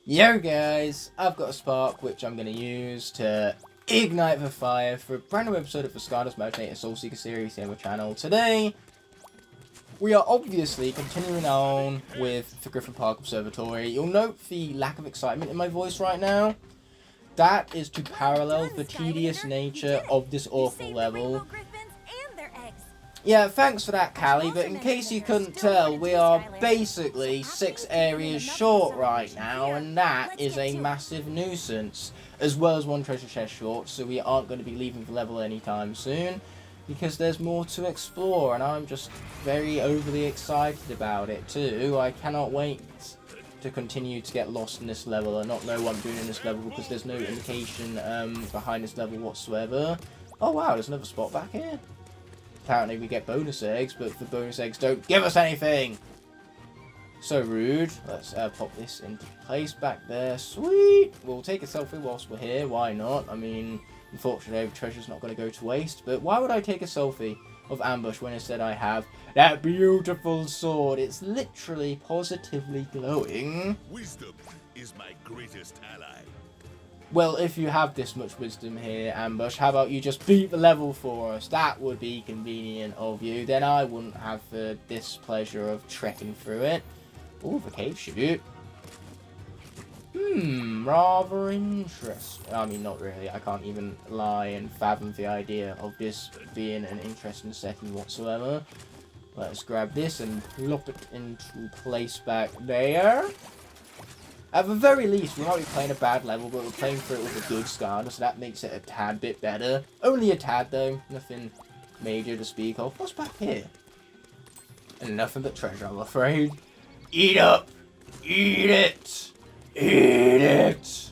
Yo guys, I've got a spark which I'm going to use to ignite the fire for a brand new episode of the Skylanders Imaginators Soul Seekers series here on the channel. Today, we are obviously continuing on with the Griffin Park Observatory. You'll note the lack of excitement in my voice right now. That is to parallel the tedious nature of this awful level. Yeah, thanks for that, Callie, but in case you couldn't tell, we are basically 6 areas short right now, and that is a massive nuisance, as well as 1 treasure chest short, so we aren't going to be leaving the level anytime soon, because there's more to explore, and I'm just very overly excited about it too. I cannot wait to continue to get lost in this level and not know what I'm doing in this level, because there's no indication behind this level whatsoever. Oh wow, there's another spot back here. Apparently we get bonus eggs, but the bonus eggs don't give us anything! So rude. Let's pop this into place back there. Sweet! We'll take a selfie whilst we're here, why not? I mean, unfortunately the treasure's not going to go to waste, but why would I take a selfie of Ambush when instead I have that beautiful sword? It's literally positively glowing. Wisdom is my greatest ally. Well, if you have this much wisdom here, Ambush, how about you just beat the level for us? That would be convenient of you. Then I wouldn't have the displeasure of trekking through it. Ooh, the cave chute. Rather interesting. I mean, not really. I can't even lie and fathom the idea of this being an interesting setting whatsoever. Let's grab this and plop it into place back there. At the very least, we might be playing a bad level, but we're playing through it with a good Skylander, so that makes it a tad bit better. Only a tad, though. Nothing major to speak of. What's back here? And nothing but treasure, I'm afraid. Eat up! Eat it! Eat it!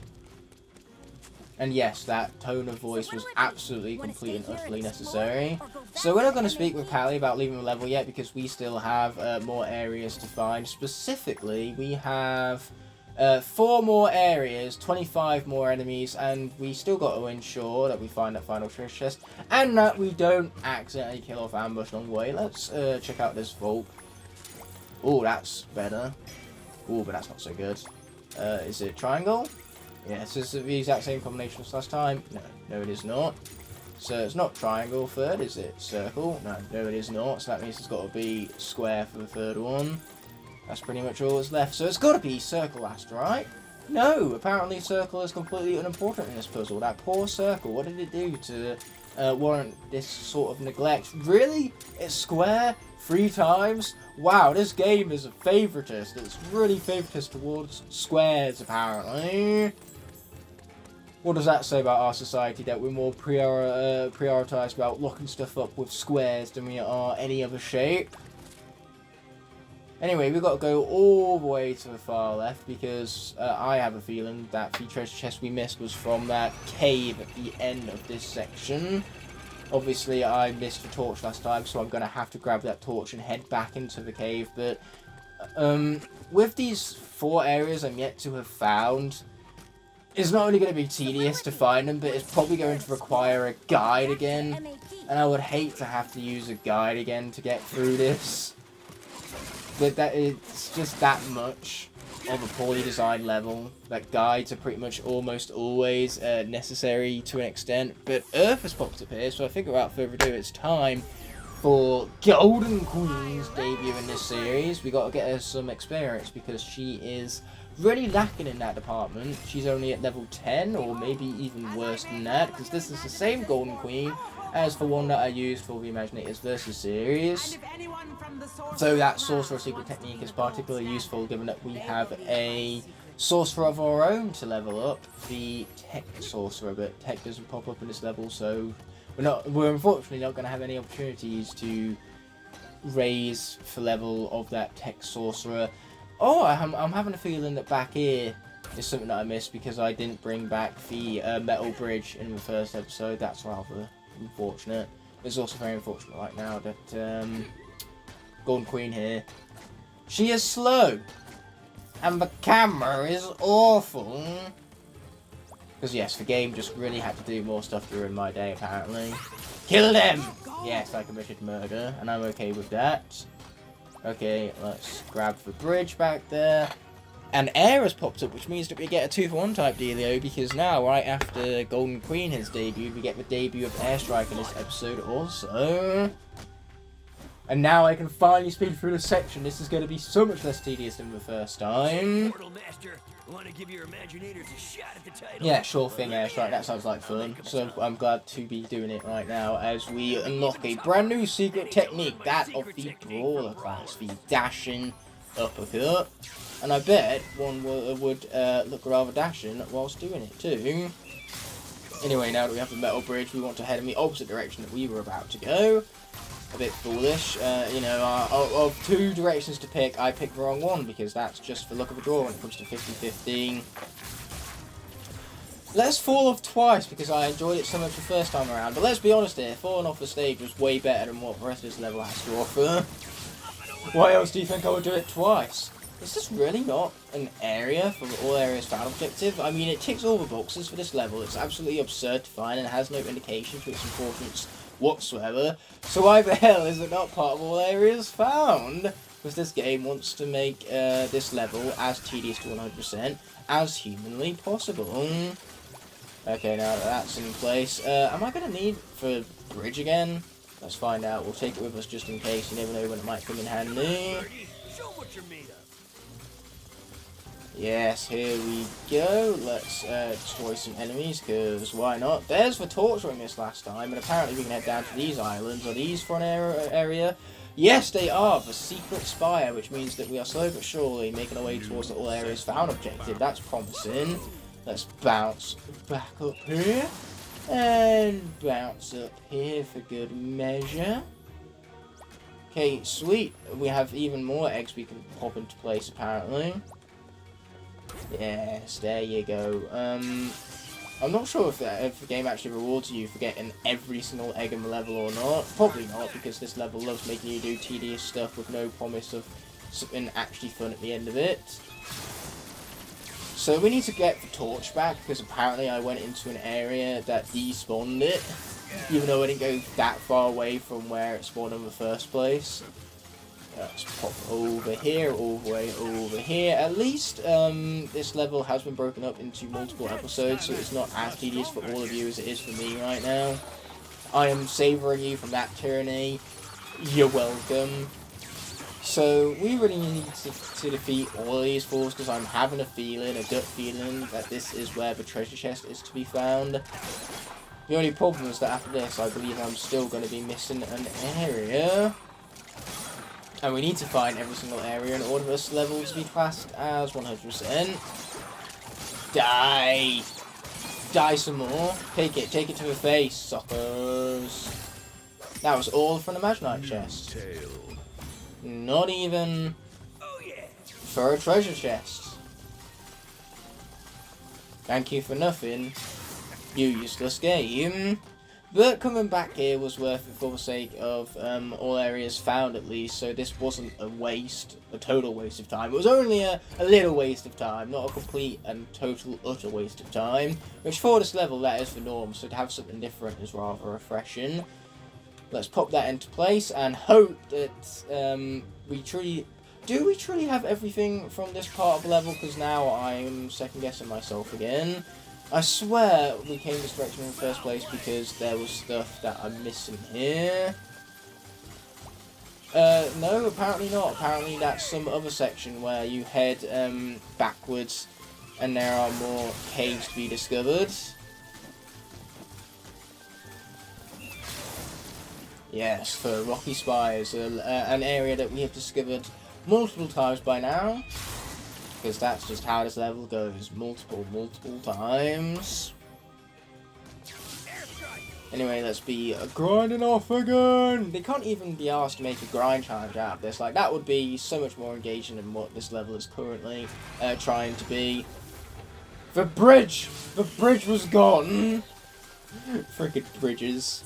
And yes, that tone of voice was absolutely, complete and utterly necessary. So we're not going to speak with Callie about leaving the level yet, because we still have more areas to find. Specifically, we have 4 more areas, 25 more enemies, and we still got to ensure that we find that final treasure chest, and that we don't accidentally kill off Ambush along the way. Let's check out this vault. Oh, that's better. Oh, but that's not so good. Is it triangle? Yes, it's the exact same combination as last time. No, it is not. So it's not triangle third, is it? Circle? No, it is not. So that means it's got to be square for the third one. That's pretty much all that's left. So it's got to be circle last, right? No, apparently circle is completely unimportant in this puzzle. That poor circle, what did it do to warrant this sort of neglect? Really? It's square 3 times? Wow, this game is a favoritist. It's really favoritist towards squares, apparently. What does that say about our society, that we're more prioritized about locking stuff up with squares than we are any other shape? Anyway, we've got to go all the way to the far left, because I have a feeling that the treasure chest we missed was from that cave at the end of this section. Obviously, I missed the torch last time, so I'm going to have to grab that torch and head back into the cave. But with these 4 areas I'm yet to have found, it's not only going to be tedious to find them, but it's probably going to require a guide again. And I would hate to have to use a guide again to get through this. But that it's just that much of a poorly designed level that guides are pretty much almost always necessary to an extent. But Earth has popped up here, so I think without further ado, it's time for Golden Queen's debut in this series. We got to get her some experience, because she is really lacking in that department. She's only at level 10, or maybe even worse than that, because this is the same Golden Queen as the one that I used for the Imaginators Versus series. So that Sorcerer Secret Technique is particularly useful, given that we have a Sorcerer of our own to level up, the Tech Sorcerer, but Tech doesn't pop up in this level, so we're unfortunately not going to have any opportunities to raise the level of that Tech Sorcerer. Oh, I'm having a feeling that back here is something that I missed, because I didn't bring back the metal bridge in the first episode. That's rather unfortunate. It's also very unfortunate right now that Golden Queen here, she is slow, and the camera is awful. Because yes, the game just really had to do more stuff during my day, apparently. Kill them! Yes, I committed murder, and I'm okay with that. Okay, let's grab the bridge back there. an air has popped up, which means that we get a 2-for-1 type dealio, because now, right after Golden Queen has debuted, we get the debut of Airstrike in this episode also. And now I can finally speed through the section. This is going to be so much less tedious than the first time. Want to give your Imaginators a shot at the title? Yeah, sure thing, Airstrike. That sounds like fun. So I'm glad to be doing it right now as we unlock a brand new secret technique, that of the Brawler class, the dashing uppercut. And I bet one would look rather dashing whilst doing it too. Anyway, now that we have the metal bridge, we want to head in the opposite direction that we were about to go. A bit foolish, you know, of 2 directions to pick, I picked the wrong one, because that's just the luck of a draw when it comes to 50-50. Let's fall off twice, because I enjoyed it so much the first time around, but let's be honest here, falling off the stage was way better than what the rest of this level has to offer. Why else do you think I would do it twice? Is this really not an area for the all areas found objective? I mean, it ticks all the boxes for this level, it's absolutely absurd to find and has no indication to its importance whatsoever, so why the hell is it not part of all areas found? Because this game wants to make this level as tedious to 100% as humanly possible. Okay, now that that's in place, am I going to need the bridge again? Let's find out. We'll take it with us just in case. You never know when it might come in handy. Show what you're made of. Yes, here we go. Let's destroy some enemies, because why not? There's the torture we missed last time, and apparently we can head down to these islands. Are these for an area? Yes, they are. The secret spire, which means that we are slowly but surely making our way towards the all areas found objective. That's promising. Let's bounce back up here, and bounce up here for good measure. Okay, sweet. We have even more eggs we can pop into place, apparently. Yes, there you go. I'm not sure if the game actually rewards you for getting every single egg in the level or not. Probably not, because this level loves making you do tedious stuff with no promise of something actually fun at the end of it. So we need to get the torch back, because apparently I went into an area that despawned it, even though I didn't go that far away from where it spawned in the first place. Let's pop over here, all the way over here. At least this level has been broken up into multiple episodes, so it's not as tedious for all of you as it is for me right now. I am savouring you from that tyranny. You're welcome. So we really need to defeat all of these fools, because I'm having a feeling, a gut feeling, that this is where the treasure chest is to be found. The only problem is that after this, I believe I'm still going to be missing an area. And we need to find every single area in order for this level to be classed as 100%. Die! Die some more. Take it to the face, suckers. That was all from the Imaginite chest. Not even for a treasure chest. Thank you for nothing, you useless game. But coming back here was worth it for the sake of all areas found, at least, so this wasn't a waste, a total waste of time. It was only a little waste of time, not a complete and total utter waste of time, which for this level that is the norm, so to have something different is rather refreshing. Let's pop that into place and hope that we truly have everything from this part of the level, because now I'm second guessing myself again. I swear we came this direction in the first place because there was stuff that I'm missing here. No, apparently not. Apparently that's some other section where you head backwards and there are more caves to be discovered. Yes, for Rocky Spires, an area that we have discovered multiple times by now. Because that's just how this level goes, multiple times. Anyway, let's be grinding off again. They can't even be asked to make a grind challenge out of this. Like, that would be so much more engaging than what this level is currently trying to be. The bridge was gone. Freaking bridges.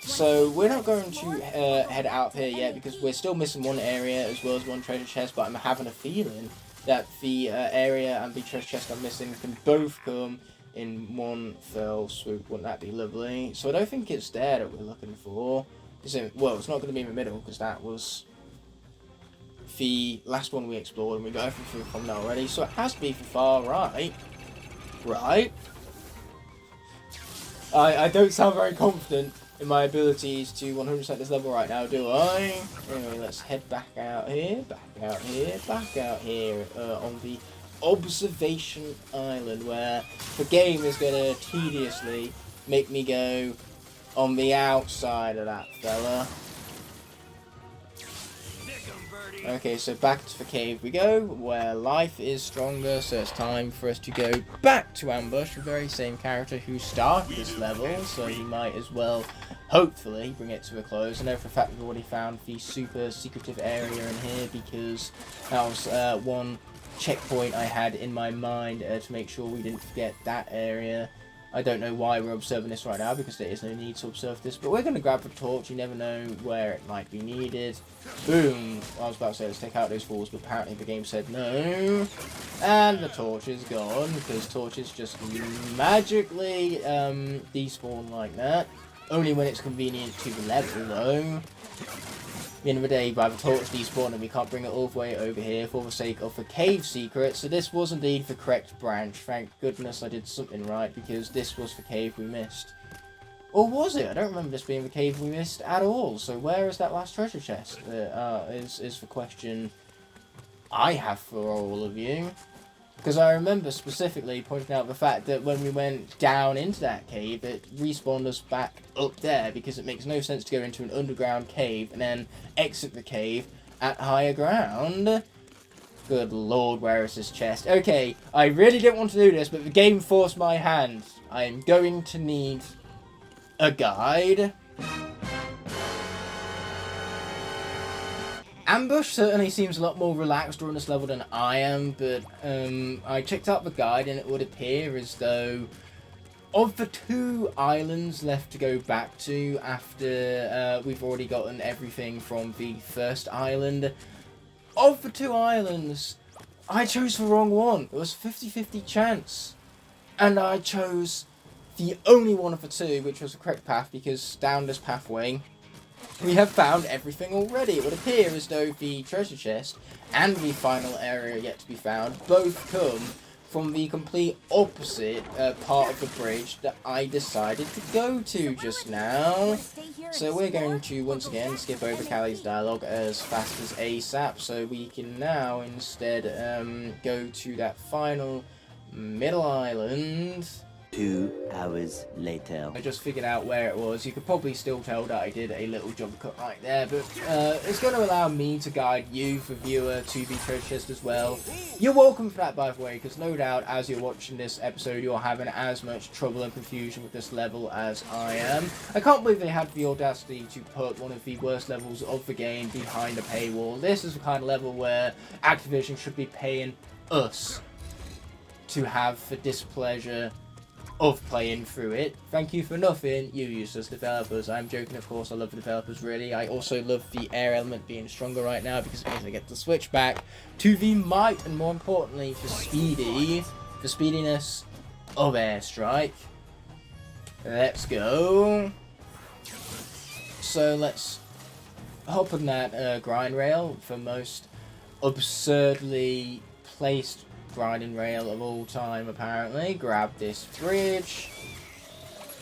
So we're not going to head out here yet, because we're still missing one area as well as one treasure chest, but I'm having a feeling that the area and the treasure chest I'm missing can both come in one fell swoop. Wouldn't that be lovely? So I don't think it's there that we're looking for. Well, it's not going to be in the middle, because that was the last one we explored, and we got everything from there already, so it has to be for far right. Right? I don't sound very confident in my abilities to 100% this level right now, do I? Anyway, let's head back out here, on the Observation Island, where the game is going to tediously make me go on the outside of that fella. Okay, so back to the cave we go, where life is stronger, so it's time for us to go back to Ambush, the very same character who started this level, so he might as well, hopefully, bring it to a close. I know for a fact we've already found the super secretive area in here, because that was one checkpoint I had in my mind to make sure we didn't forget that area. I don't know why we're observing this right now, because there is no need to observe this, but we're going to grab the torch. You never know where it might be needed. Boom! I was about to say let's take out those fools, but apparently the game said no. And the torch is gone, because torches just magically despawn like that. Only when it's convenient to the level, though. At the end of the day, by the torch despawn, and we can't bring it all the way over here for the sake of the cave secret. So this was indeed the correct branch. Thank goodness I did something right, because this was the cave we missed. Or was it? I don't remember this being the cave we missed at all. So where is that last treasure chest? Is the question I have for all of you. Because I remember specifically pointing out the fact that when we went down into that cave, it respawned us back up there, because it makes no sense to go into an underground cave and then exit the cave at higher ground. Good lord, where is this chest? Okay, I really didn't want to do this, but the game forced my hand. I am going to need a guide. Ambush certainly seems a lot more relaxed during this level than I am, but I checked out the guide and it would appear as though of the 2 islands left to go back to after we've already gotten everything from the first island, of the 2 islands, I chose the wrong one. It was a 50-50 chance. And I chose the only one of the 2, which was the correct path, because down this pathway we have found everything already. It would appear as though the treasure chest and the final area yet to be found both come from the complete opposite part of the bridge that I decided to go to just now. So we're going to once again skip over Callie's dialogue as fast as ASAP, so we can now instead go to that final middle island. 2 hours later. I just figured out where it was. You could probably still tell that I did a little jump cut right there, but it's going to allow me to guide you, the viewer, to the treasure chest as well. You're welcome for that, by the way, because no doubt as you're watching this episode, you're having as much trouble and confusion with this level as I am. I can't believe they had the audacity to put one of the worst levels of the game behind a paywall. This is the kind of level where Activision should be paying us to have the displeasure of playing through it. Thank you for nothing, you useless developers. I'm joking, of course. I love the developers, really. I also love the air element being stronger right now, because it means I get to switch back to the might, and more importantly, the speediness of Airstrike. Let's go. So let's hop on that grind rail, the most absurdly placed grinding rail of all time, apparently. Grab this bridge,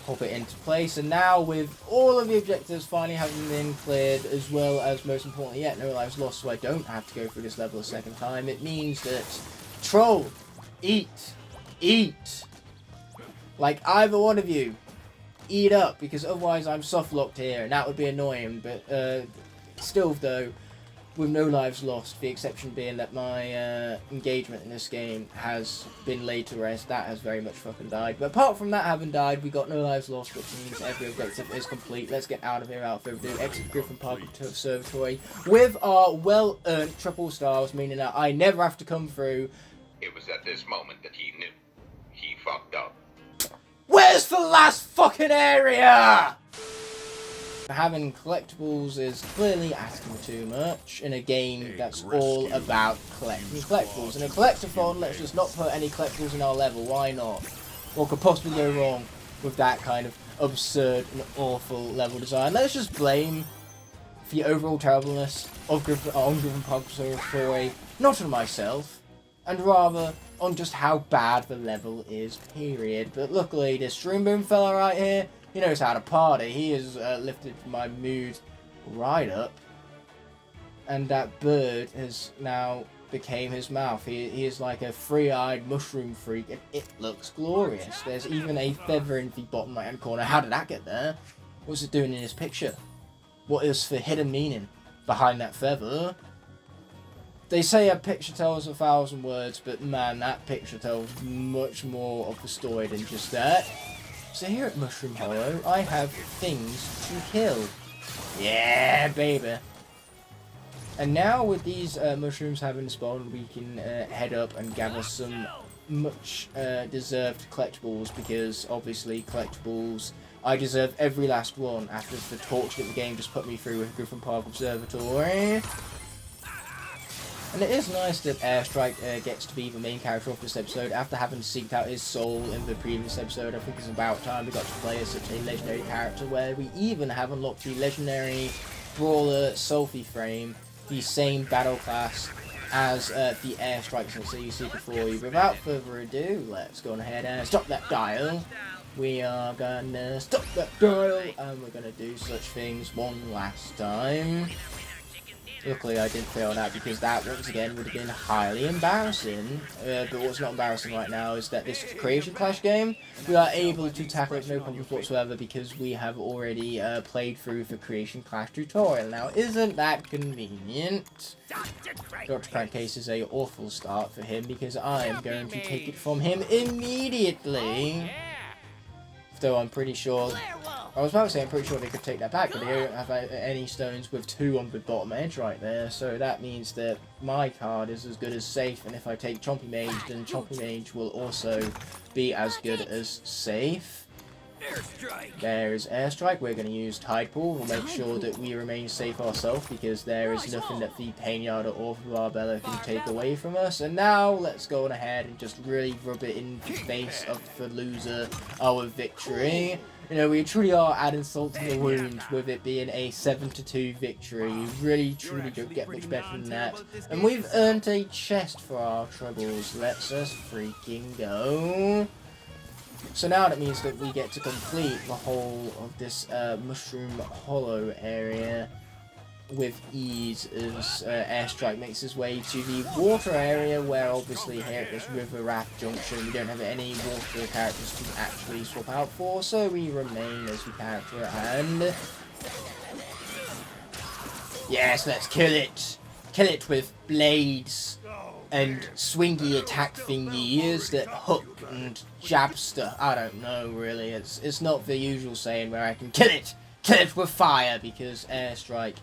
pop it into place, and now with all of the objectives finally having been cleared, as well as, most importantly yet, no lives lost, so I don't have to go through this level a second time, it means that troll, eat, like either one of you, eat up, because otherwise I'm soft locked here, and that would be annoying. But still though, with no lives lost, the exception being that my engagement in this game has been laid to rest. That has very much fucking died. But apart from that having died, we got no lives lost, which means every objective is complete. Let's get out of here without further ado. Exit Griffin Park Observatory with our well-earned triple stars, meaning that I never have to come through. It was at this moment that he knew. He fucked up. Where's the last fucking area? Having collectibles is clearly asking too much in a game that's all about collecting collectibles. In a collectathon, let's just not put any collectibles in our level. Why not? What could possibly go wrong with that kind of absurd and awful level design? Let's just blame for the overall terribleness of Griffin Park Observatory, not on myself, and rather on just how bad the level is, period. But luckily, this Stream Boom fella right here, he knows how to party. He has lifted my mood right up. And that bird has now became his mouth. He is like a three-eyed mushroom freak, and it looks glorious. There's even a feather in the bottom right-hand corner. How did that get there? What's it doing in his picture? What is the hidden meaning behind that feather? They say a picture tells 1,000 words, but man, that picture tells much more of the story than just that. So here at Mushroom Hollow, I have things to kill. Yeah, baby. And now with these mushrooms having spawned, we can head up and gather some much deserved collectibles, because obviously collectibles, I deserve every last one after the torture that the game just put me through with Griffin Park Observatory. And it is nice that Airstrike gets to be the main character of this episode after having seeked out his soul in the previous episode. I think it's about time we got to play as such a legendary character, where we even have unlocked the legendary brawler Selfie frame, the same battle class as the Airstrike Senseis Seeker for you. Without further ado, let's go ahead and stop that dial. We are gonna stop that dial, and we're gonna do such things one last time. Luckily I didn't fail that, because that once again would have been highly embarrassing. But what's not embarrassing right now is that this Creation Clash game, we are able to tackle it no problems whatsoever, because we have already played through the Creation Clash tutorial. Now, isn't that convenient? Dr. Crankcase is a awful start for him, because I am going to take it from him immediately. Though I'm pretty sure, I was about to say I'm pretty sure they could take that back, but they don't have any stones with 2 on the bottom edge right there, so that means that my card is as good as safe, and if I take Chompy Mage, then Chompy Mage will also be as good as safe. There is Airstrike. We're going to use Tide Pool. We'll make sure that we remain safe ourselves, because there is nothing that the Painyarder or the Barbella can take away from us. And now let's go on ahead and just really rub it in the face of the loser our victory. You know, we truly are adding salt to the wound with it being a 7-2 victory. You really truly don't get much better than that. And we've earned a chest for our troubles. Let's us freaking go. So now that means that we get to complete the whole of this Mushroom Hollow area with ease, as Airstrike makes his way to the water area, where obviously here at this River Raft Junction we don't have any water characters to actually swap out for, so we remain as the character at hand. Yes, let's kill it! Kill it with blades and swingy attack thingies that hook and jab stuff. I don't know, really. It's not the usual saying where I can kill it with fire, because Airstrike,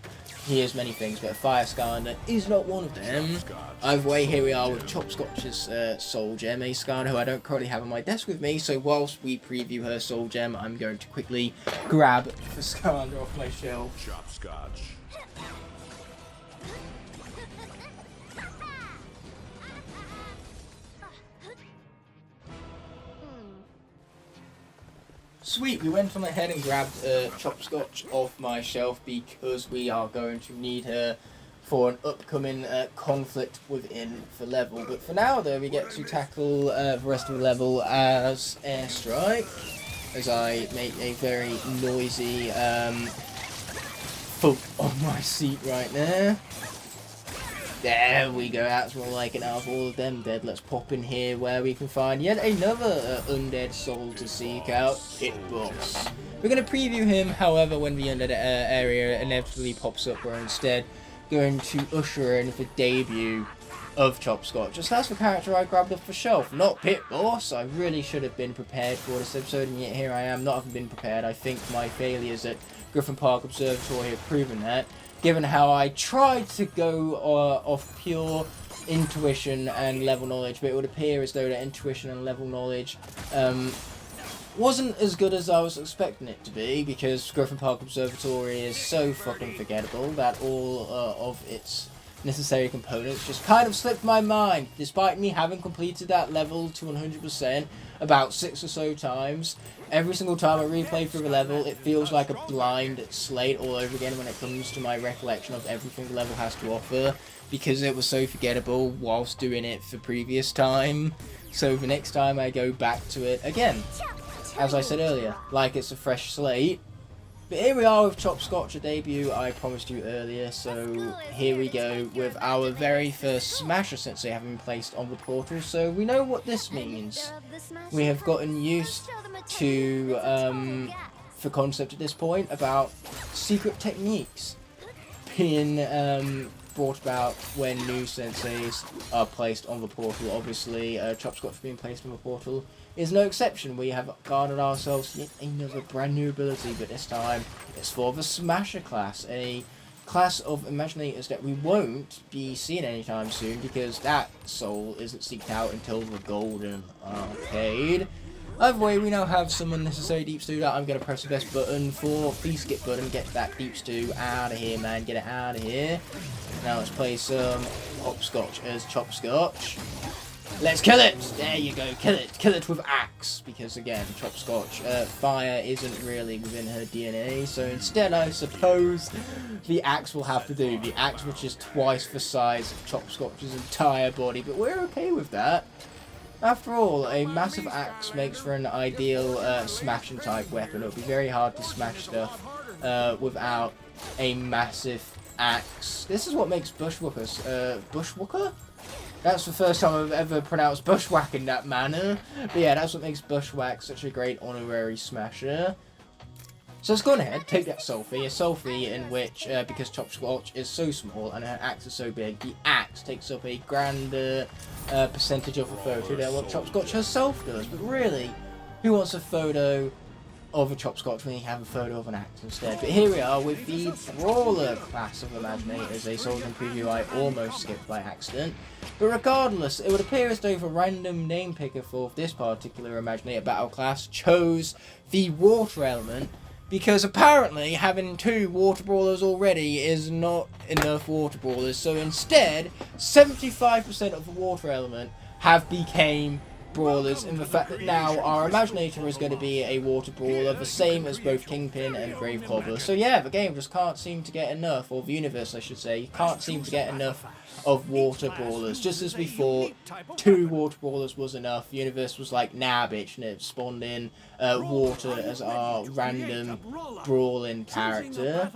he is many things, but Fire Skylander is not one of them. Either way, here we are with Chopscotch's Soul Gem, a Skylander who I don't currently have on my desk with me, so whilst we preview her Soul Gem, I'm going to quickly grab the Skylander off my shelf. Chopscotch. Sweet, we went on ahead and grabbed Chopscotch off my shelf, because we are going to need her for an upcoming conflict within the level. But for now, though, we get to tackle the rest of the level as Airstrike, as I make a very noisy thump on my seat right there. There we go, that's more like it. Out of all of them dead, let's pop in here where we can find yet another undead soul to seek out, Hitbox. We're going to preview him, however, when the undead area inevitably pops up. We're instead going to usher in the debut of Chopscotch. Just that's the character I grabbed off the shelf, not Pit Boss. I really should have been prepared for this episode, and yet here I am, not having been prepared. I think my failures at Griffin Park Observatory have proven that, given how I tried to go off pure intuition and level knowledge, but it would appear as though that intuition and level knowledge wasn't as good as I was expecting it to be, because Griffin Park Observatory is so fucking forgettable that all of its necessary components just kind of slipped my mind, despite me having completed that level to 100% about 6 or so times. Every single time I replay through the level, it feels like a blind slate all over again when it comes to my recollection of everything the level has to offer, because it was so forgettable whilst doing it for previous time. So the next time I go back to it again, as I said earlier, like it's a fresh slate. But here we are with Chopscotch, a debut I promised you earlier, so here we go with our very first Smasher Sensei having been placed on the portal, so we know what this means. We have gotten used to the concept at this point about secret techniques being brought about when new senseis are placed on the portal. Obviously, Chopscotch being placed on the portal is no exception. We have garnered ourselves yet another brand new ability, but this time it's for the Smasher class, a class of Imaginators that we won't be seeing anytime soon because that soul isn't seeked out until the Golden Arcade. Either way, we now have some unnecessary deep stew that I'm going to press the best button for. Please skip button, get that deep stew out of here, man, get it out of here. Now let's play some Hopscotch as Chopscotch. Let's kill it! There you go, kill it with axe, because again, Chopscotch, fire isn't really within her DNA, so instead I suppose the axe will have to do. The axe, which is twice the size of Chopscotch's entire body, but we're okay with that. After all, a massive axe makes for an ideal smashing type weapon. It would be very hard to smash stuff without a massive axe. This is what makes bushwhackers, bushwhacker? That's the first time I've ever pronounced bushwhack in that manner. But yeah, that's what makes bushwhack such a great honorary smasher. So let's go on ahead, take that selfie, a selfie in which, because Chopscotch is so small and her axe is so big, the axe takes up a grander percentage of the photo than what Chopscotch herself does. But really, who wants a photo of a Chopscotch when you have a photo of an axe instead? But here we are with the Brawler class of Imaginators, a Soldier preview I almost skipped by accident. But regardless, it would appear as though the random name picker for this particular Imaginator battle class chose the water element, because apparently having 2 water brawlers already is not enough water brawlers, so instead 75% of the water element have became brawlers, in the fact that now our Imaginator is going to be a water brawler, the same as both Kingpin and Grave Cobbler. So yeah, the game just can't seem to get enough, or the universe I should say, can't seem to get enough of water brawlers. Just as we thought 2 water brawlers was enough, the universe was like, nah bitch, and it spawned in water as our random brawling character.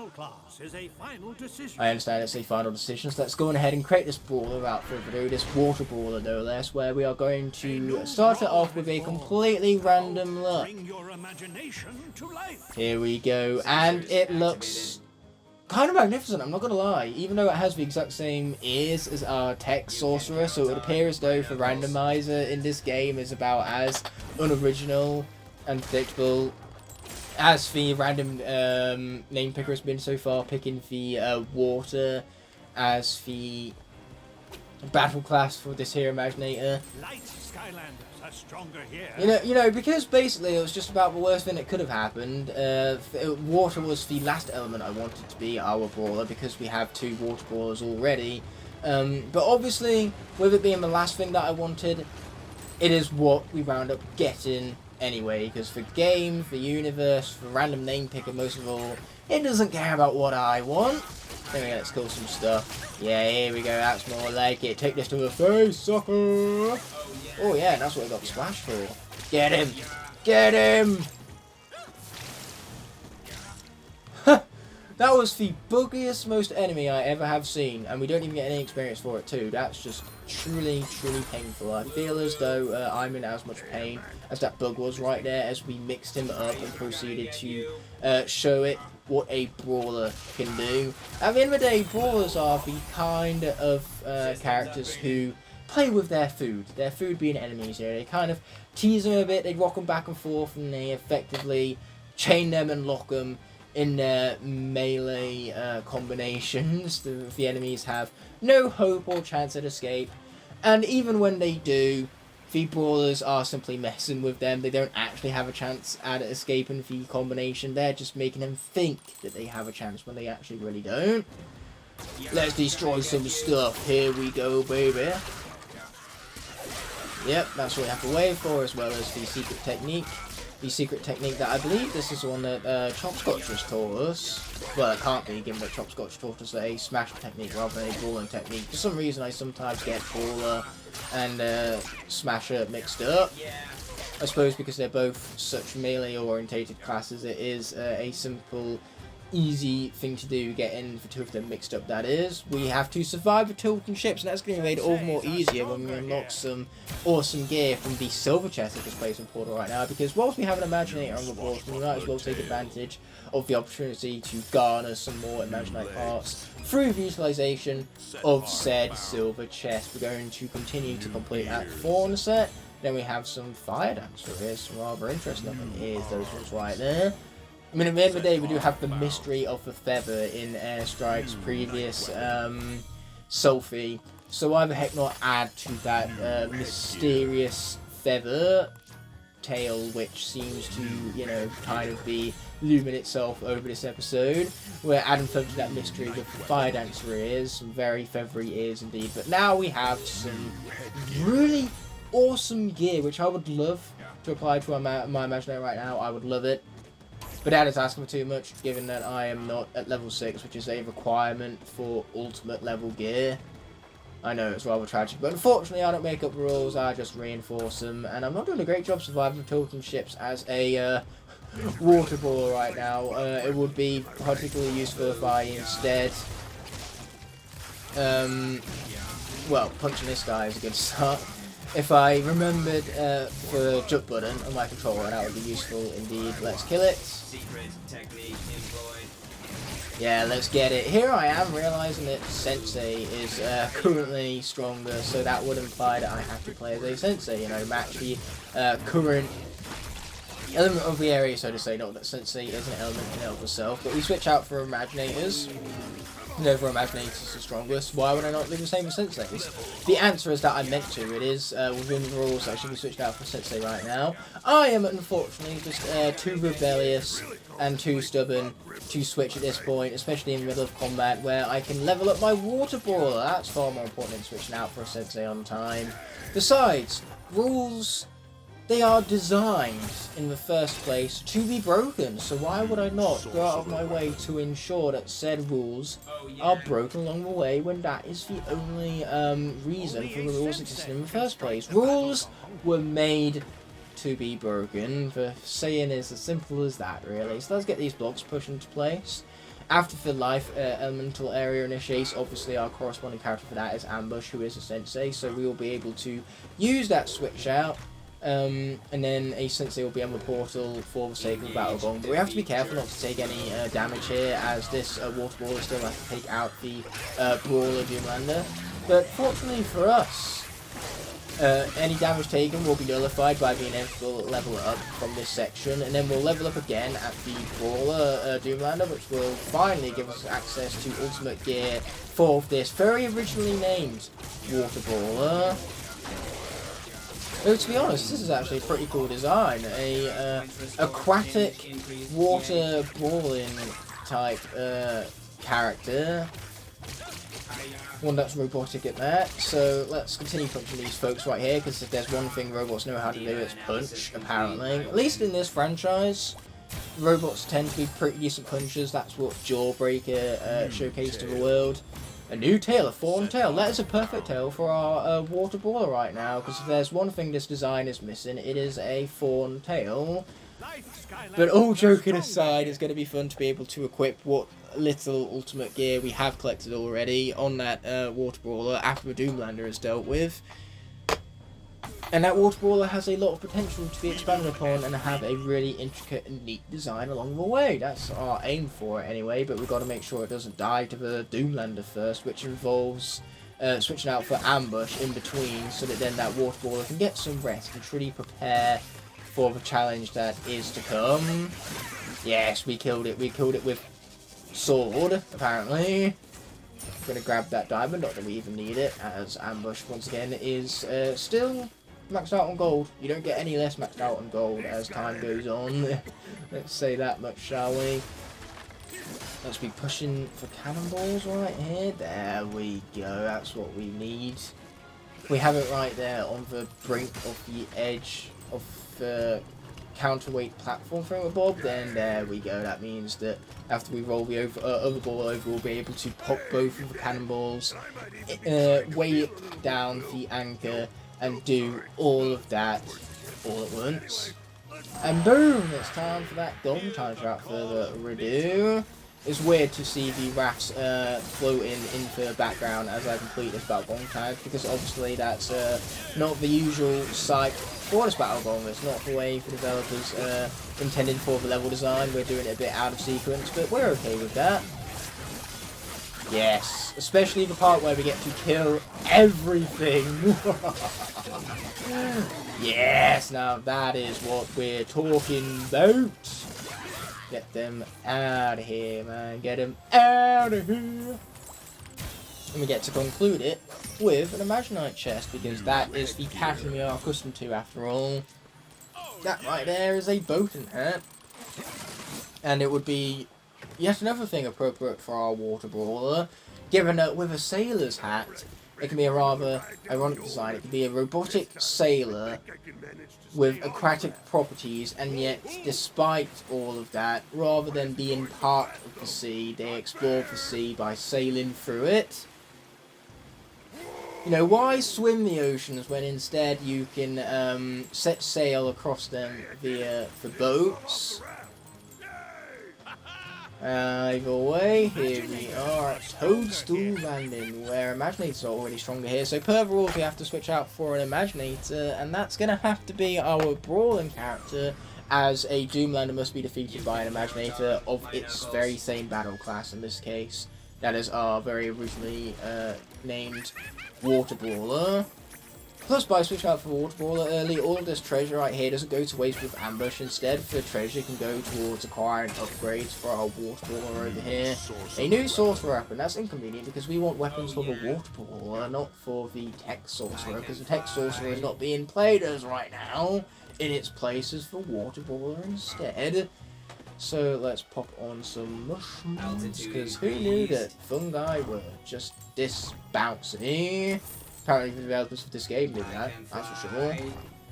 I understand it's a final decision, so let's go on ahead and create this brawler without further ado, this water brawler no less, where we are going to start it off with a completely random look. Here we go, and it looks kind of magnificent, I'm not gonna lie, even though it has the exact same ears as our tech sorcerer, so it would appear as though the randomizer in this game is about as unoriginal and predictable as the random name picker has been so far, picking the water as the battle class for this here Imaginator. Skylanders are stronger here. You know, because basically it was just about the worst thing that could have happened. Water was the last element I wanted to be our brawler, because we have 2 water brawlers already. But obviously, with it being the last thing that I wanted, it is what we wound up getting anyway, because the game, the universe, the random name picker, most of all, it doesn't care about what I want. Anyway, let's kill some stuff. Yeah, here we go, that's more like it. Take this to the face, sucker! Oh yeah, that's what I got splashed for. Get him! Get him! That was the buggiest most enemy I ever have seen, and we don't even get any experience for it too. That's just truly, truly painful. I feel as though I'm in as much pain as that bug was right there as we mixed him up and proceeded to show it what a brawler can do. At the end of the day, brawlers are the kind of characters who play with their food being enemies here. They kind of tease them a bit, they rock them back and forth, and they effectively chain them and lock them in their melee combinations. The enemies have no hope or chance at escape, and even when they do, the brawlers are simply messing with them. They don't actually have a chance at escaping the combination. They're just making them think that they have a chance when they actually really don't. Let's destroy some stuff. Here we go, baby. Yep, that's what we have to wait for, as well as the secret technique. The secret technique that I believe this is the one that Chopscotch just taught us. Well, it can't be, given that Chopscotch taught us a smash technique rather than a brawling technique. For some reason, I sometimes get brawler and smasher mixed up. I suppose because they're both such melee-orientated classes, it is a simple, easy thing to do, getting the two of them mixed up, that is. We have to survive the tilting ships, and that's going to be made all the more easier when we unlock some awesome gear from the silver chest that just plays in Portal right now, because whilst we have an Imaginator on the board, we might as well take advantage of the opportunity to garner some more Imaginite parts through the utilisation of said silver chest. We're going to continue to complete that Fawn set. Then we have some Fire Dancer. Here's some rather interesting looking. Here's those ones right there. I mean, at the end of the day, we do have the mystery of the feather in Airstrike's previous Selfie. So why the heck not add to that mysterious feather tail, which seems to, you know, kind of be looming itself over this episode. We're adding further to that mystery with the Fire Dancer ears, some very feathery ears indeed. But now we have some really awesome gear, which I would love to apply to my Imaginator right now. I would love it. But that is asking for too much, given that I am not at level 6, which is a requirement for ultimate level gear. I know, it's rather tragic, but unfortunately I don't make up rules, I just reinforce them, and I'm not doing a great job surviving tilting ships as a water baller right now. It would be particularly useful if I instead, well, punching this guy is a good start. If I remembered for jump button on my controller, that would be useful indeed. Let's kill it. Yeah, let's get it. Here I am realizing that Sensei is currently stronger, so that would imply that I have to play as a Sensei, you know, match the current element of the area, so to say. Not that Sensei is an element in and of itself, but we switch out for Imaginators. Whenever Imaginators are strongest, why would I not do the same as Senseis? The answer is that I meant to. It is within the rules that I should be switched out for Sensei right now. I am unfortunately just too rebellious and too stubborn to switch at this point, especially in the middle of combat where I can level up my water brawler. That's far more important than switching out for a Sensei on time. Besides, rules, they are designed in the first place to be broken, so why would I not go out of my way to ensure that said rules are broken along the way when that is the only reason for the rules existing in the first place? Rules were made to be broken. The saying is as simple as that, really. So let's get these blocks pushed into place. After the life elemental area initiates, obviously our corresponding character for that is Ambush, who is a Sensei, so we will be able to use that switch out. And then a Sensei will be on the portal for the sake of Battle Gong. But we have to be careful not to take any damage here, as this water brawler still has to take out the brawler Doomlander. But fortunately for us, any damage taken will be nullified by the inevitable level up from this section, and then we'll level up again at the brawler Doomlander, which will finally give us access to ultimate gear for this very originally named water brawler. Though, to be honest, this is actually a pretty cool design. A aquatic water brawling type character. One that's robotic at that. So let's continue punching these folks right here, because if there's one thing robots know how to do, it's punch, apparently. At least in this franchise, robots tend to be pretty decent punchers. That's what Jawbreaker showcased to the world. A new tail, a fawn tail. That is a perfect tail for our water brawler right now, because if there's one thing this design is missing, it is a fawn tail. But all joking aside, it's going to be fun to be able to equip what little ultimate gear we have collected already on that water brawler after the Doomlander is dealt with. And that water brawler has a lot of potential to be expanded upon and have a really intricate and neat design along the way. That's our aim for it anyway, but we've got to make sure it doesn't die to the Doomlander first, which involves switching out for Ambush in between, so that then that water brawler can get some rest and truly prepare for the challenge that is to come. Yes, we killed it. We killed it with sword, apparently. I'm going to grab that diamond, not that we even need it, as Ambush, once again, is still maxed out on gold. You don't get any less maxed out on gold as time goes on. Let's say that much, shall we? Let's be pushing for cannonballs right here. There we go. That's what we need. We have it right there on the brink of the edge of the counterweight platform thing with Bob. Then there we go. That means that after we roll the other ball over, we'll be able to pop both of the cannonballs, weigh it down the anchor, and do all of that all at once. And boom! It's time for that golden time without further ado. It's weird to see the rafts floating into the background as I complete this Battle Gong tag, because obviously that's not the usual sight for this Battle Gong. It's not the way the developers intended for the level design. We're doing it a bit out of sequence, but we're okay with that. Yes, especially the part where we get to kill everything. Yes, now that is what we're talking about. Get them out of here, man. Get them out of here. And we get to conclude it with an Imaginite chest, because that is the pattern we are accustomed to after all. That right there is a boating hat. And it would be yet another thing appropriate for our water brawler, given that with a sailor's hat, it can be a rather ironic design. It can be a robotic sailor with aquatic properties, and yet, despite all of that, rather than being part of the sea, they explore the sea by sailing through it. You know, why swim the oceans when instead you can set sail across them via the boats? Either way, here we are at Toadstool Landing, where Imaginators are already stronger here. So per the rules, we have to switch out for an Imaginator, and that's going to have to be our brawling character, as a Doomlander must be defeated by an Imaginator of its very same battle class in this case. That is our very originally named Water Brawler. Plus, by switching out for Water Brawler early, all of this treasure right here doesn't go to waste with Ambush. Instead, the treasure can go towards acquiring upgrades for our Water Brawler over here. A new Sorcerer weapon. That's inconvenient because we want weapons for the Water Brawler, not for the Tech Sorcerer, because the Tech Sorcerer is not being played as right now. In its place is the Water Brawler instead. So let's pop on some mushrooms, because who knew that fungi were just this bouncy? Apparently the developers of this game did that, that's for sure.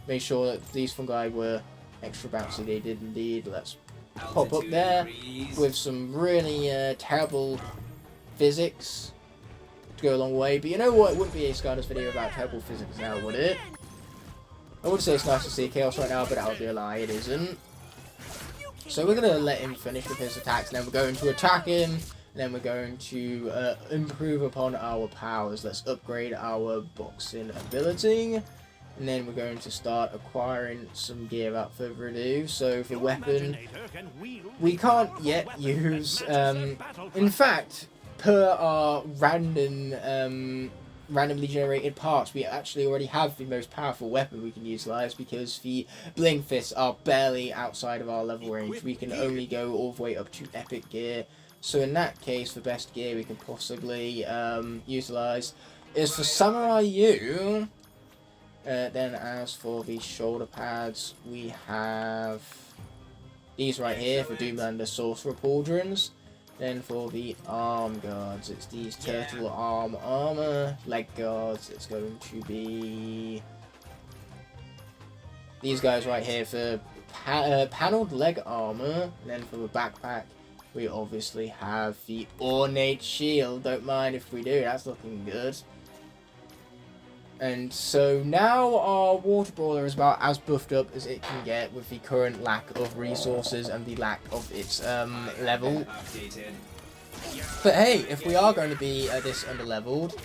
Made sure that these fungi were extra bouncy, they did indeed. Let's pop up there with some really terrible physics to go a long way. But you know what, it wouldn't be a Skylanders video about terrible physics now, would it? I would say it's nice to see Kaos right now, but that would be a lie, it isn't. So we're going to let him finish with his attacks, and then we're going to attack him. Then we're going to improve upon our powers. Let's upgrade our boxing ability. And then we're going to start acquiring some gear without further ado. So for weapon, we can't yet use... in fact, per our randomly generated parts, we actually already have the most powerful weapon we can utilize, because the Bling Fists are barely outside of our level range. We can only go all the way up to epic gear. So in that case, the best gear we can possibly utilize is for Samurai U. Then as for the shoulder pads, we have these right here for Doomlander Sorcerer Pauldrons. Then for the arm guards, it's these turtle arm armor. Leg guards, it's going to be these guys right here for paneled leg armor. And then for the backpack, we obviously have the ornate shield. Don't mind if we do, that's looking good. And so now our Water Brawler is about as buffed up as it can get, with the current lack of resources and the lack of its level. But hey, if we are going to be this underleveled,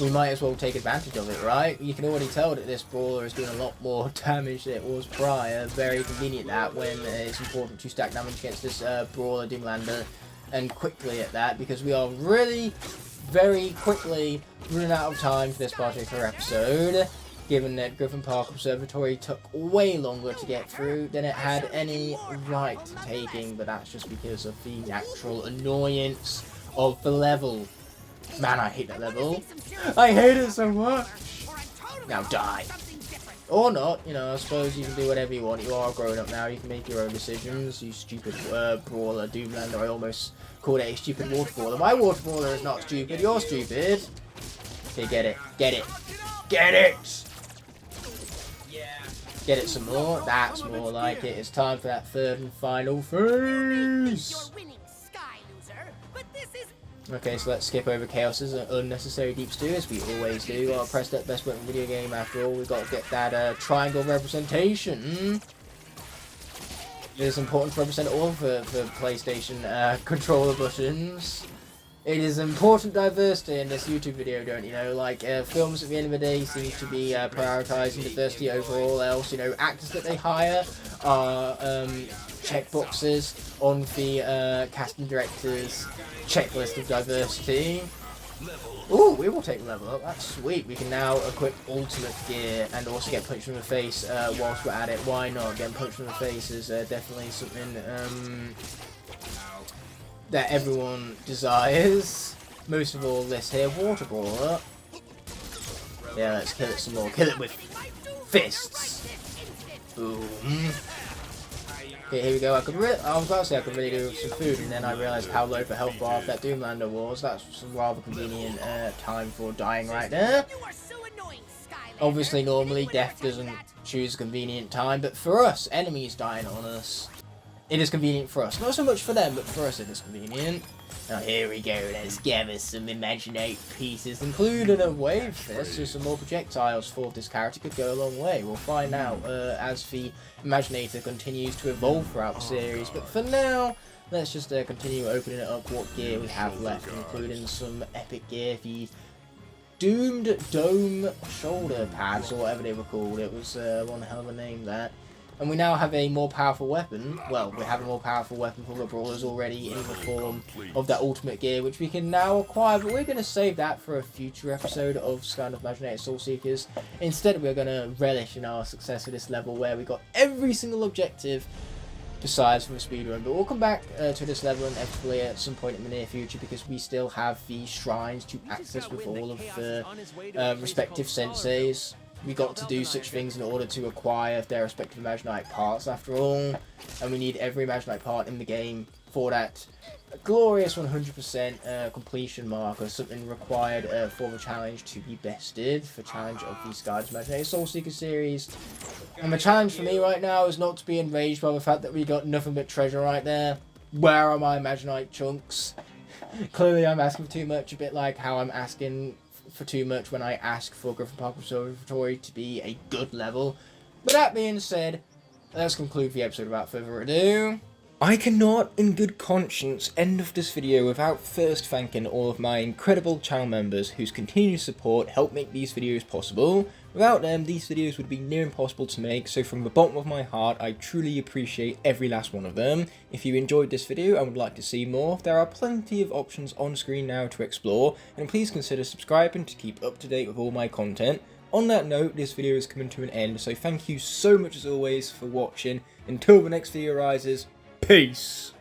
we might as well take advantage of it, right? You can already tell that this Brawler is doing a lot more damage than it was prior. Very convenient that when it's important to stack damage against this Brawler Doomlander, and quickly at that, because we are really very quickly running out of time for this particular episode, given that Griffin Park Observatory took way longer to get through than it had any right to taking, but that's just because of the natural annoyance of the level. Man, I hate that level. I hate it so much. Now die. Or not, you know, I suppose you can do whatever you want. You are grown up now, you can make your own decisions. You stupid brawler, Doomlander. I almost called it a stupid water brawler. My water brawler is not stupid, you're stupid. Okay, get it. Get it. Get it! Get it some more. That's more like it. It's time for that third and final phase. Okay, so let's skip over Kaos's unnecessary deep stew, as we always do. Gotta press that best button video game after all. We've got to get that triangle representation. It is important to represent all for PlayStation controller buttons. It is important diversity in this YouTube video, don't you know? Like, films at the end of the day seem to be prioritising diversity overall, else, you know, actors that they hire are checkboxes on the casting director's checklist of diversity. Ooh, we will take level up, that's sweet. We can now equip ultimate gear and also get punched in the face whilst we're at it. Why not? Getting punched in the face is definitely something that everyone desires. Most of all, this here water brawler. Yeah, let's kill it some more. Kill it with fists. Boom. Okay, here we go. I was about to say I could really do with some food, and then I realised how low the health bar of that Doomlander was. That's some rather convenient time for dying right there. Obviously, normally death doesn't choose a convenient time, but for us, enemies dying on us, it is convenient for us. Not so much for them, but for us it is convenient. Now here we go, let's gather some Imaginator pieces, including a wave fist, so some more projectiles for this character could go a long way. We'll find out as the Imaginator continues to evolve throughout the series, but for now, let's just continue opening up what gear we have left, including some epic gear, the Doomed Dome shoulder pads, or whatever they were called. It was one hell of a name, that. And we now have a more powerful weapon. Well, we have a more powerful weapon for the brawlers already in the form of that ultimate gear, which we can now acquire. But we're going to save that for a future episode of Skylanders Imaginators Soul Seekers. Instead, we're going to relish in our success of this level, where we got every single objective besides from the speedrun. But we'll come back to this level inevitably at some point in the near future, because we still have the shrines to access with all of the respective senseis. We got to do such things in order to acquire their respective Imaginite parts after all, and we need every Imaginite part in the game for that glorious 100% completion mark, or something required for the challenge to be bested, for challenge of the Skylanders Imaginators Soul Seekers series. And the challenge for me right now is not to be enraged by the fact that we got nothing but treasure right there. Where are my Imaginite chunks? Clearly I'm asking for too much, a bit like how I'm asking for too much when I ask for Griffin Park Observatory to be a good level. But that being said, let's conclude the episode without further ado. I cannot, in good conscience, end off this video without first thanking all of my incredible channel members whose continued support help make these videos possible. Without them, these videos would be near impossible to make, so from the bottom of my heart, I truly appreciate every last one of them. If you enjoyed this video and would like to see more, there are plenty of options on screen now to explore, and please consider subscribing to keep up to date with all my content. On that note, this video is coming to an end, so thank you so much as always for watching. Until the next video arises, peace!